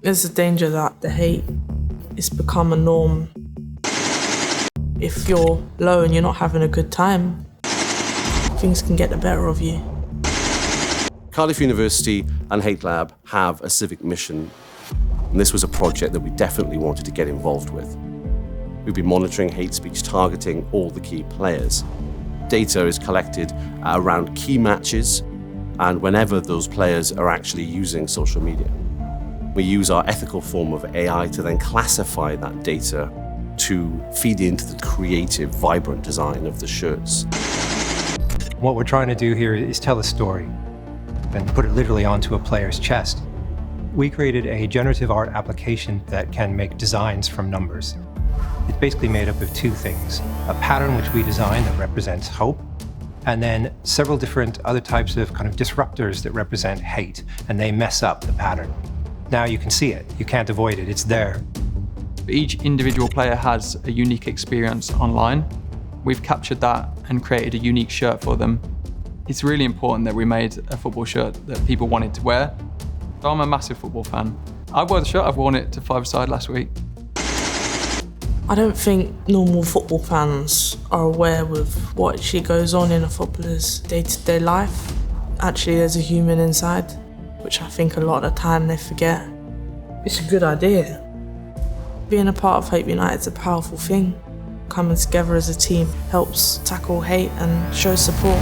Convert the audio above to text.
There's a danger that the hate is become a norm. If you're low and you're not having a good time, things can get the better of you. Cardiff University and Hate Lab have a civic mission, and this was a project that we definitely wanted to get involved with. We've been monitoring hate speech targeting all the key players. Data is collected around key matches and whenever those players are actually using social media. We use our ethical form of AI to then classify that data to feed into the creative, vibrant design of the shirts. What we're trying to do here is tell a story and put it literally onto a player's chest. We created a generative art application that can make designs from numbers. It's basically made up of two things: a pattern which we designed that represents hope, and then several different other types of kind of disruptors that represent hate, and they mess up the pattern. Now you can see it, you can't avoid it, it's there. Each individual player has a unique experience online. We've captured that and created a unique shirt for them. It's really important that we made a football shirt that people wanted to wear. I'm a massive football fan. I wore the shirt, I've worn it to five-a-side last week. I don't think normal football fans are aware with what actually goes on in a footballer's day-to-day life. Actually, there's a human inside, which I think a lot of the time they forget. It's a good idea. Being a part of Hate United's a powerful thing. Coming together as a team helps tackle hate and show support.